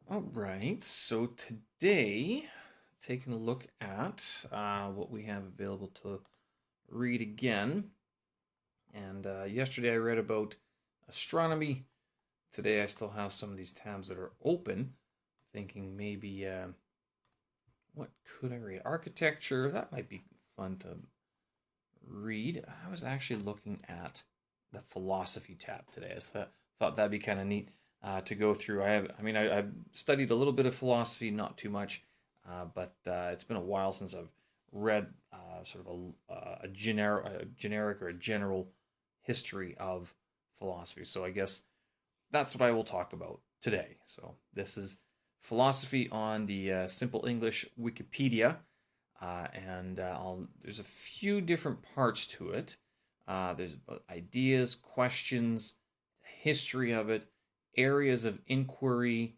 All right, so today, taking a look at what we have available to read again. And yesterday I read about astronomy. Today I still have some of these tabs that are open, thinking maybe what could I read? Architecture, that might be fun to read. I was actually looking at the philosophy tab today. Thought that'd be kind of neat to go through. I've studied a little bit of philosophy, not too much, but it's been a while since I've read sort of generic or a general history of philosophy. So I guess that's what I will talk about today. So this is philosophy on the Simple English Wikipedia. There's a few different parts to it. There's ideas, questions, history of it, areas of inquiry,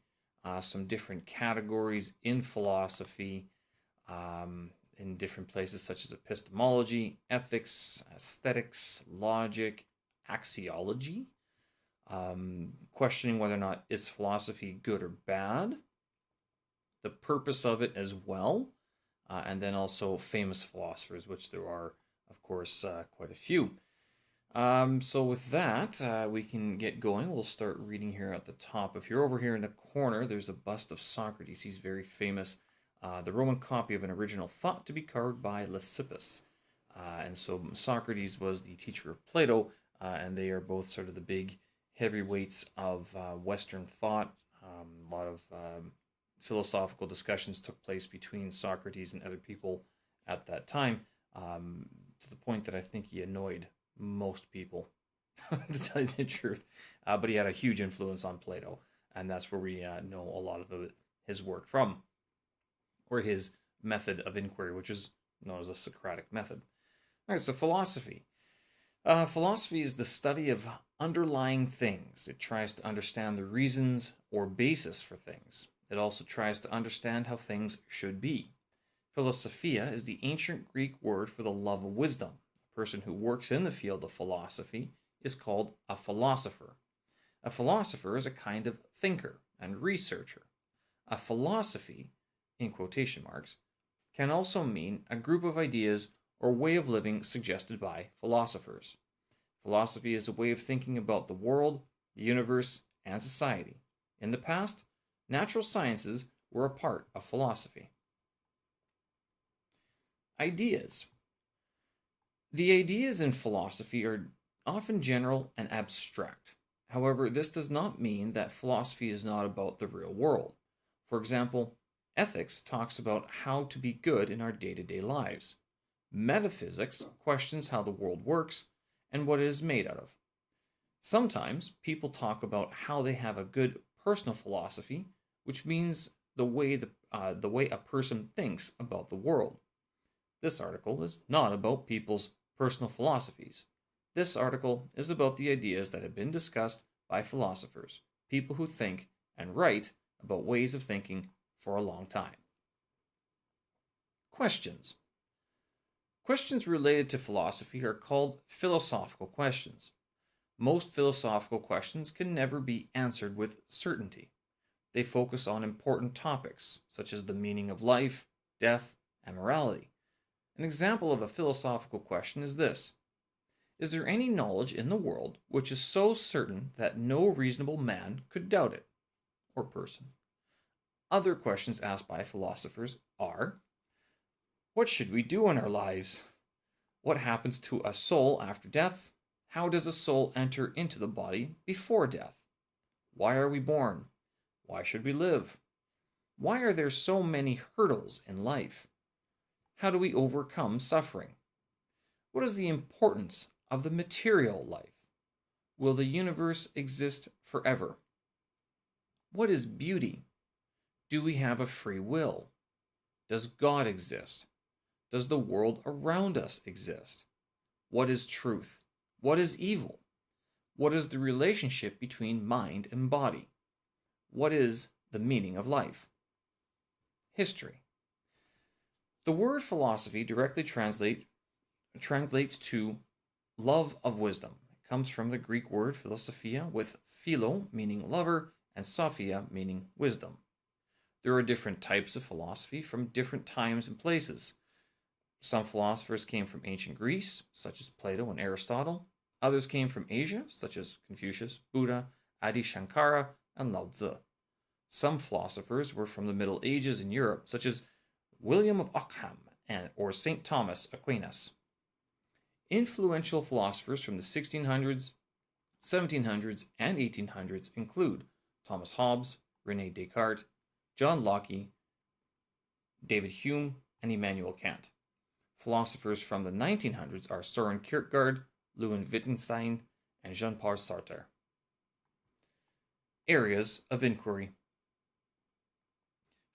some different categories in philosophy, in different places such as epistemology, ethics, aesthetics, logic, axiology, questioning whether or not is philosophy good or bad, the purpose of it as well, and then also famous philosophers, which there are, of course, quite a few. So with that, we can get going. We'll start reading here at the top. If you're over here in the corner, there's a bust of Socrates. He's very famous. The Roman copy of an original thought to be carved by Lysippus. And so Socrates was the teacher of Plato, and they are both sort of the big heavyweights of Western thought. A lot of philosophical discussions took place between Socrates and other people at that time, to the point that I think he annoyed most people, to tell you the truth. But he had a huge influence on Plato, and that's where we know a lot of his work from, or his method of inquiry, which is known as the Socratic method. All right, so philosophy. Philosophy is the study of underlying things. It tries to understand the reasons or basis for things. It also tries to understand how things should be. Philosophia is the ancient Greek word for the love of wisdom. A person who works in the field of philosophy is called a philosopher. A philosopher is a kind of thinker and researcher. A philosophy, in quotation marks, can also mean a group of ideas or way of living suggested by philosophers. Philosophy is a way of thinking about the world, the universe, and society. In the past, natural sciences were a part of philosophy. Ideas. The ideas in philosophy are often general and abstract. However, this does not mean that philosophy is not about the real world. For example, ethics talks about how to be good in our day-to-day lives. Metaphysics questions how the world works and what it is made out of. Sometimes people talk about how they have a good personal philosophy, which means the way a person thinks about the world. This article is not about people's personal philosophies. This article is about the ideas that have been discussed by philosophers, people who think and write about ways of thinking for a long time. Questions. Questions related to philosophy are called philosophical questions. Most philosophical questions can never be answered with certainty. They focus on important topics, such as the meaning of life, death, and morality. An example of a philosophical question is this: is there any knowledge in the world which is so certain that no reasonable man could doubt it, or person? Other questions asked by philosophers are: what should we do in our lives? What happens to a soul after death? How does a soul enter into the body before death? Why are we born? Why should we live? Why are there so many hurdles in life? How do we overcome suffering? What is the importance of the material life? Will the universe exist forever? What is beauty? Do we have a free will? Does God exist? Does the world around us exist? What is truth? What is evil? What is the relationship between mind and body? What is the meaning of life? History. The word philosophy directly translates to love of wisdom. It comes from the Greek word philosophia, with philo meaning lover and sophia meaning wisdom. There are different types of philosophy from different times and places. Some philosophers came from ancient Greece, such as Plato and Aristotle. Others came from Asia, such as Confucius, Buddha, Adi Shankara, and Lao Tzu. Some philosophers were from the Middle Ages in Europe, such as William of Ockham or St. Thomas Aquinas. Influential philosophers from the 1600s, 1700s, and 1800s include Thomas Hobbes, René Descartes, John Locke, David Hume, and Immanuel Kant. Philosophers from the 1900s are Søren Kierkegaard, Ludwig Wittgenstein, and Jean-Paul Sartre. Areas of inquiry.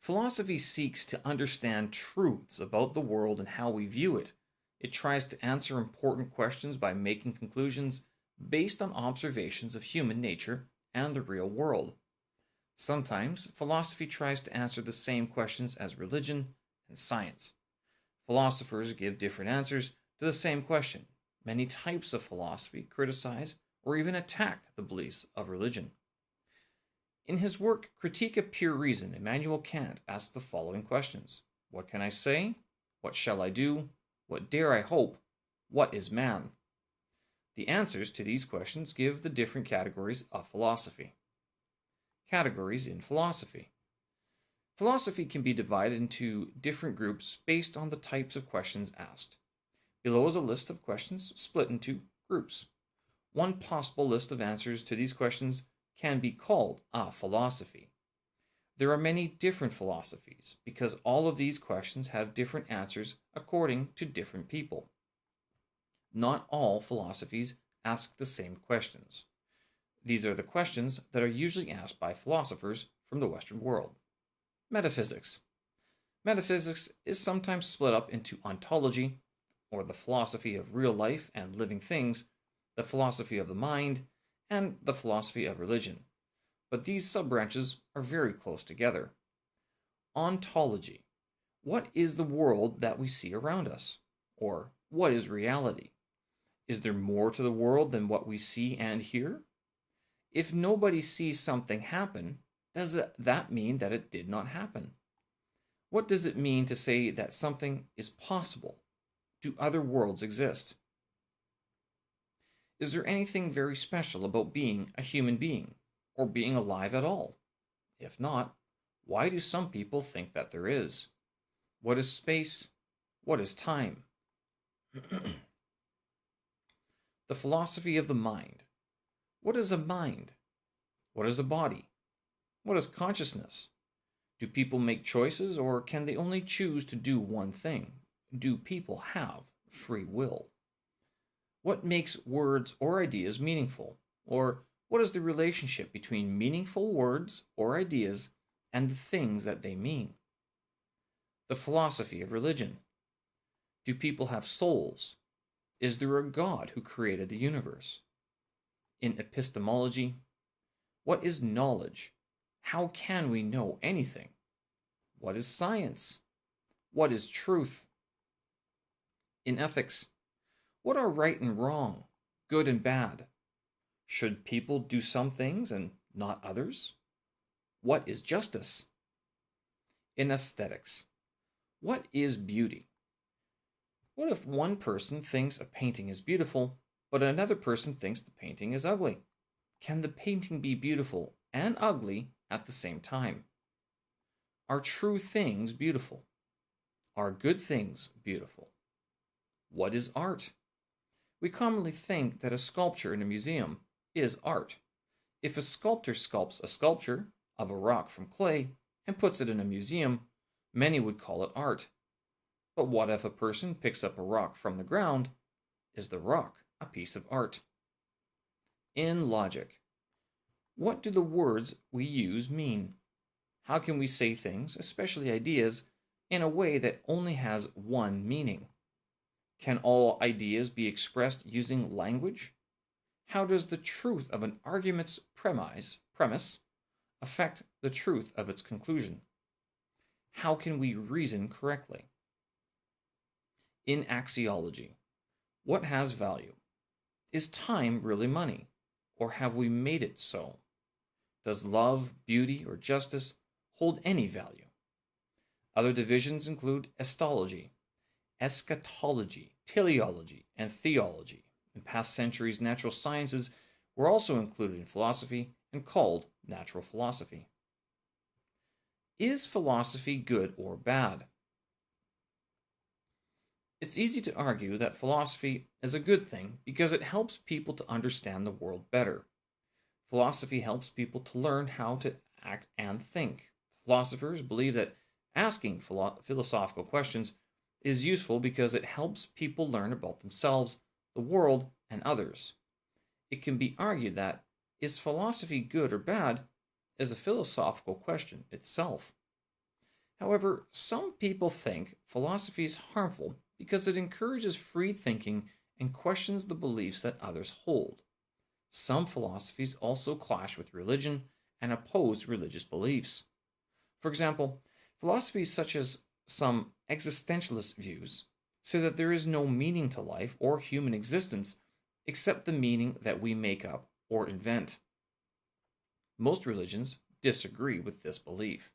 Philosophy seeks to understand truths about the world and how we view it. It tries to answer important questions by making conclusions based on observations of human nature and the real world. Sometimes, philosophy tries to answer the same questions as religion and science. Philosophers give different answers to the same question. Many types of philosophy criticize or even attack the beliefs of religion. In his work, Critique of Pure Reason, Immanuel Kant asked the following questions. What can I say? What shall I do? What dare I hope? What is man? The answers to these questions give the different categories of philosophy. Categories in philosophy. Philosophy can be divided into different groups based on the types of questions asked. Below is a list of questions split into groups. One possible list of answers to these questions can be called a philosophy. There are many different philosophies because all of these questions have different answers according to different people. Not all philosophies ask the same questions. These are the questions that are usually asked by philosophers from the Western world. Metaphysics. Metaphysics is sometimes split up into ontology, or the philosophy of real life and living things, the philosophy of the mind, and the philosophy of religion. But these sub-branches are very close together. Ontology. What is the world that we see around us? Or what is reality? Is there more to the world than what we see and hear? If nobody sees something happen, does that mean that it did not happen? What does it mean to say that something is possible? Do other worlds exist? Is there anything very special about being a human being, or being alive at all? If not, why do some people think that there is? What is space? What is time? The philosophy of the mind. What is a mind? What is a body? What is consciousness? Do people make choices, or can they only choose to do one thing? Do people have free will? What makes words or ideas meaningful? Or what is the relationship between meaningful words or ideas and the things that they mean? The philosophy of religion. Do people have souls? Is there a God who created the universe? In epistemology, what is knowledge? How can we know anything? What is science? What is truth? In ethics, what are right and wrong, good and bad? Should people do some things and not others? What is justice? In aesthetics, what is beauty? What if one person thinks a painting is beautiful, but another person thinks the painting is ugly? Can the painting be beautiful and ugly at the same time? Are true things beautiful? Are good things beautiful? What is art? We commonly think that a sculpture in a museum is art. If a sculptor sculpts a sculpture of a rock from clay and puts it in a museum, many would call it art. But what if a person picks up a rock from the ground? Is the rock a piece of art? In logic, what do the words we use mean? How can we say things, especially ideas, in a way that only has one meaning? Can all ideas be expressed using language? How does the truth of an argument's premise affect the truth of its conclusion? How can we reason correctly? In axiology, what has value? Is time really money, or have we made it so? Does love, beauty, or justice hold any value. Other divisions include estology, eschatology, teleology, and theology. In past centuries, natural sciences were also included in philosophy and called natural philosophy. Is philosophy good or bad? It's easy to argue that philosophy is a good thing because it helps people to understand the world better. Philosophy helps people to learn how to act and think. Philosophers believe that asking philosophical questions is useful because it helps people learn about themselves, the world, and others. It can be argued that is philosophy good or bad is a philosophical question itself. However, some people think philosophy is harmful because it encourages free thinking and questions the beliefs that others hold. Some philosophies also clash with religion and oppose religious beliefs. For example, philosophies such as some existentialist views say that there is no meaning to life or human existence except the meaning that we make up or invent. Most religions disagree with this belief.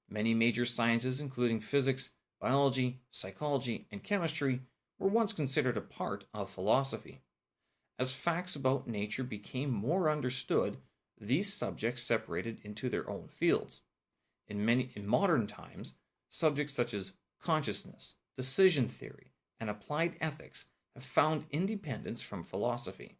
Many major sciences, including physics, biology, psychology, and chemistry, were once considered a part of philosophy. As facts about nature became more understood, these subjects separated into their own fields. In modern times, subjects such as consciousness, decision theory, and applied ethics have found independence from philosophy.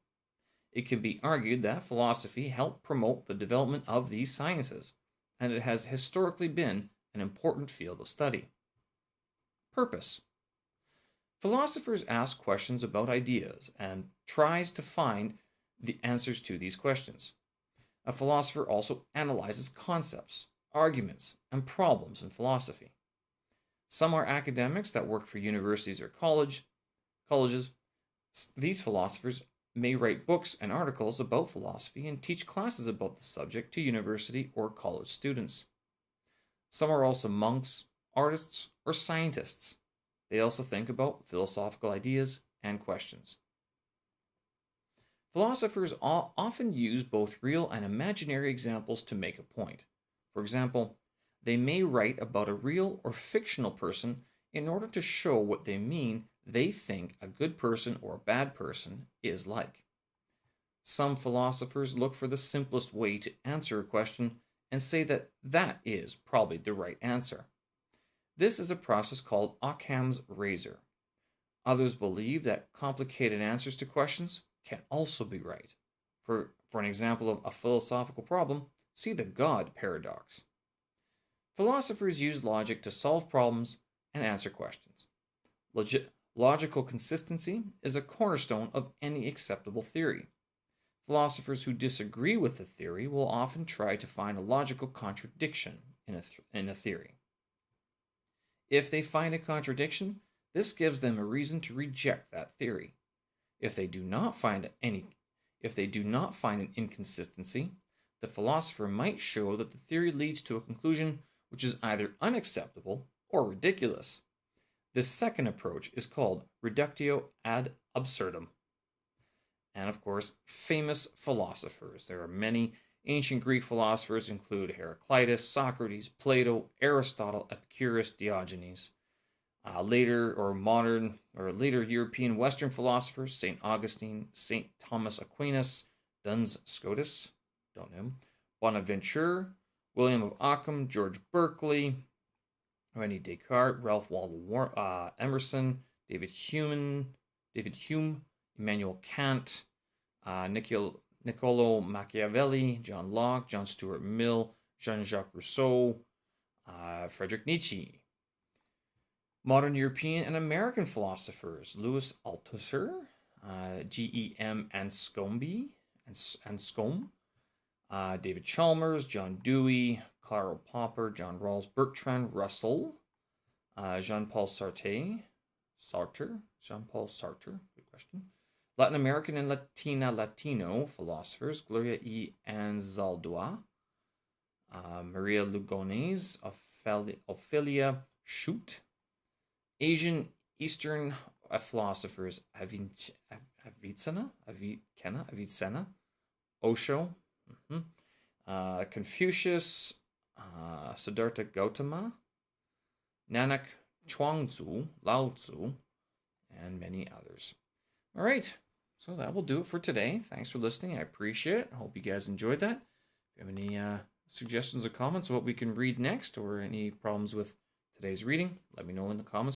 It can be argued that philosophy helped promote the development of these sciences, and it has historically been an important field of study. Purpose. Philosophers ask questions about ideas and tries to find the answers to these questions. A philosopher also analyzes concepts, arguments, and problems in philosophy. Some are academics that work for universities or colleges. These philosophers may write books and articles about philosophy and teach classes about the subject to university or college students. Some are also monks, artists, or scientists. They also think about philosophical ideas and questions. Philosophers often use both real and imaginary examples to make a point. For example, they may write about a real or fictional person in order to show what they think a good person or a bad person is like. Some philosophers look for the simplest way to answer a question and say that that is probably the right answer. This is a process called Occam's razor. Others believe that complicated answers to questions can also be right. For an example of a philosophical problem, see the God paradox. Philosophers use logic to solve problems and answer questions. Logical consistency is a cornerstone of any acceptable theory. Philosophers who disagree with the theory will often try to find a logical contradiction in a theory. If they find a contradiction, this gives them a reason to reject that theory. If they do not find an inconsistency, the philosopher might show that the theory leads to a conclusion which is either unacceptable or ridiculous. This second approach is called reductio ad absurdum. And of course, famous philosophers. There are many ancient Greek philosophers include Heraclitus, Socrates, Plato, Aristotle, Epicurus, Diogenes. Later European Western philosophers, St. Augustine, St. Thomas Aquinas, Duns Scotus, don't know him, Bonaventure, William of Ockham, George Berkeley, René Descartes, Ralph Waldo Emerson, David Hume, Immanuel Kant, Niccolo Machiavelli, John Locke, John Stuart Mill, Jean-Jacques Rousseau, Friedrich Nietzsche. Modern European and American philosophers, Louis Althusser, G.E.M. Anscombe, David Chalmers, John Dewey, Karl Popper, John Rawls, Bertrand Russell, Jean-Paul Sartre, good question. Latin American and Latino philosophers, Gloria E. Anzaldúa, Maria Lugones, Ophelia Schutt. Asian Eastern philosophers, Avicenna, Osho, Confucius, Siddhartha Gautama, Nanak Chuangzu, Lao Tzu, and many others. All right, so that will do it for today. Thanks for listening. I appreciate it. I hope you guys enjoyed that. If you have any suggestions or comments of what we can read next or any problems with today's reading, let me know in the comments.